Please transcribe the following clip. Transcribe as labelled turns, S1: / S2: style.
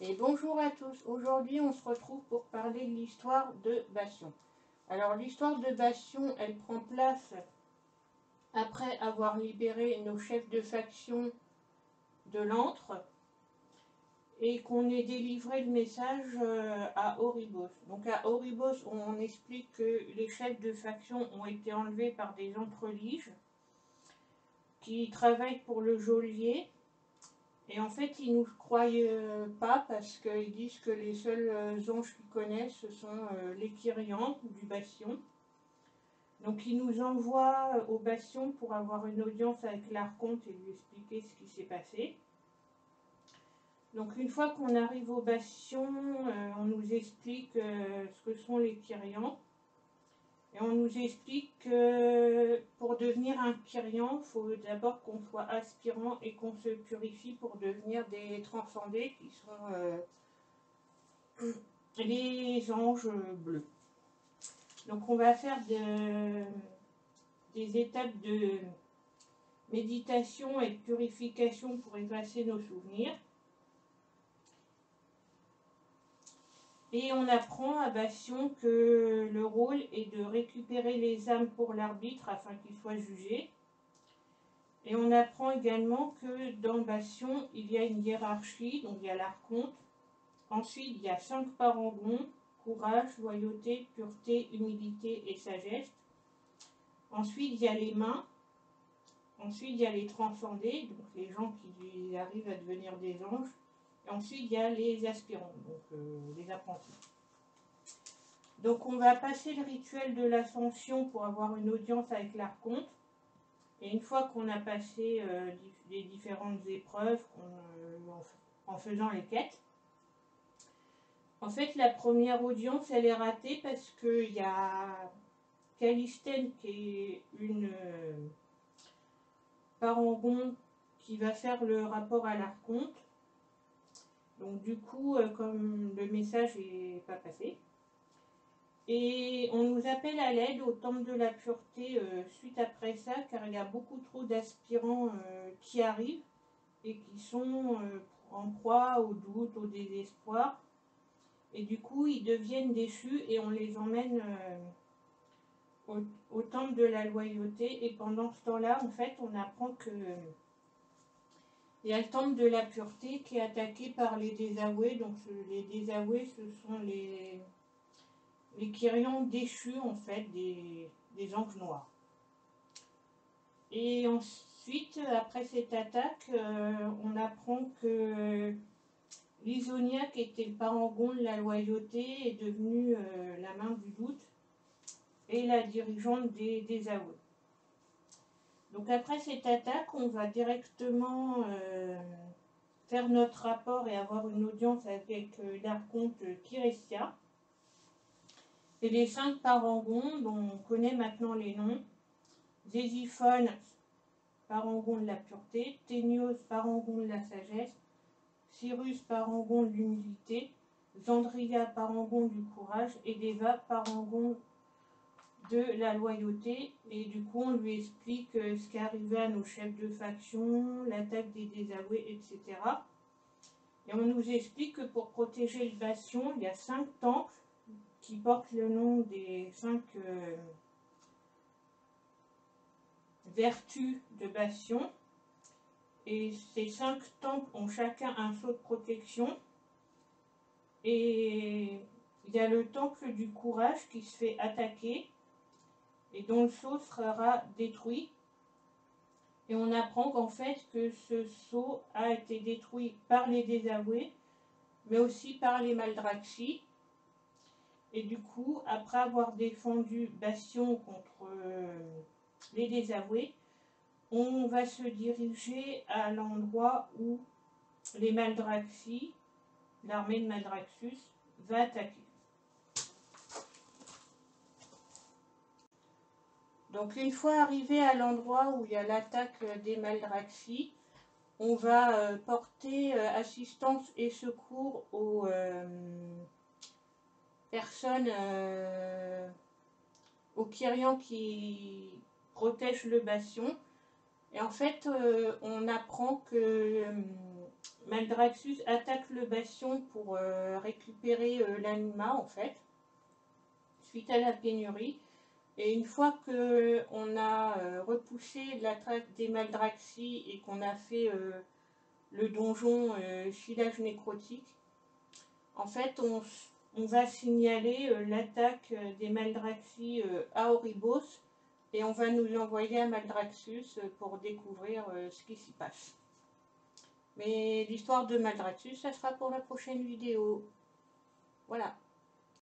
S1: Et bonjour à tous. Aujourd'hui, on se retrouve pour parler de l'histoire de Bastion. Alors, l'histoire de Bastion, elle prend place après avoir libéré nos chefs de faction de l'antre et qu'on ait délivré le message à Oribos. Donc, à Oribos, on explique que les chefs de faction ont été enlevés par des entreliges qui travaillent pour le geôlier. Et en fait, ils ne nous croient pas parce qu'ils disent que les seuls anges qu'ils connaissent, ce sont les Kyrians du Bastion. Donc ils nous envoient au Bastion pour avoir une audience avec l'Archonte et lui expliquer ce qui s'est passé. Donc une fois qu'on arrive au Bastion, on nous explique ce que sont les Kyrians. Et on nous explique que pour devenir un Kyrian, il faut d'abord qu'on soit aspirant et qu'on se purifie pour devenir des transcendés qui sont les anges bleus. Donc on va faire des étapes de méditation et de purification pour effacer nos souvenirs. Et on apprend à Bastion que le rôle est de récupérer les âmes pour l'arbitre afin qu'ils soient jugés. Et on apprend également que dans Bastion, il y a une hiérarchie, donc il y a l'Archonte. Ensuite, il y a 5 parangons, courage, loyauté, pureté, humilité et sagesse. Ensuite, il y a les mains. Ensuite, il y a les transcendés, donc les gens qui arrivent à devenir des anges. Et ensuite, il y a les aspirants, donc les apprentis. Donc, on va passer le rituel de l'ascension pour avoir une audience avec l'Archonte. Et une fois qu'on a passé les différentes épreuves en faisant les quêtes, en fait, la première audience, elle est ratée parce qu'il y a Calistène qui est une parangon qui va faire le rapport à l'Archonte. Donc du coup, comme le message n'est pas passé, et on nous appelle à l'aide au temple de la pureté suite après ça, car il y a beaucoup trop d'aspirants qui arrivent et qui sont en proie au doute, au désespoir. Et du coup, ils deviennent déchus et on les emmène au temple de la loyauté. Et pendant ce temps-là, en fait, on apprend que il y a le temple de la pureté qui est attaqué par les désavoués. Donc les désavoués, ce sont les Kyrians déchus, en fait, des anges noirs. Et ensuite, après cette attaque, on apprend que Lysonia, qui était le parangon de la loyauté, est devenue la main du doute et la dirigeante des désavoués. Donc après cette attaque, on va directement faire notre rapport et avoir une audience avec l'Archonte Kirestia. Et les 5 parangons, dont on connaît maintenant les noms: Zésiphone, parangon de la pureté; Ténios, parangon de la sagesse; Cyrus, parangon de l'humilité; Zandria, parangon du courage; et Deva, parangon de la loyauté. Et du coup, on lui explique ce qui est arrivé à nos chefs de faction, l'attaque des désavoués, etc. Et on nous explique que pour protéger le Bastion, il y a 5 temples qui portent le nom des 5 vertus de Bastion. Et ces 5 temples ont chacun un sceau de protection. Et il y a le temple du courage qui se fait attaquer et dont le sceau sera détruit. Et on apprend qu'en fait que ce sceau a été détruit par les désavoués, mais aussi par les Maldraxi. Et du coup, après avoir défendu Bastion contre les désavoués, on va se diriger à l'endroit où les Maldraxi, l'armée de Maldraxxus, va attaquer. Donc une fois arrivé à l'endroit où il y a l'attaque des Maldraxi, on va porter assistance et secours aux personnes, aux Kyrians qui protègent le Bastion. Et en fait, on apprend que Maldraxxus attaque le bastion pour récupérer l'anima en fait, suite à la pénurie. Et une fois qu'on a repoussé l'attaque des Maldraxxi et qu'on a fait le donjon Filage Nécrotique, en fait on va signaler l'attaque des Maldraxxi à Oribos et on va nous envoyer à Maldraxxus pour découvrir ce qui s'y passe. Mais l'histoire de Maldraxxus, ça sera pour la prochaine vidéo. Voilà.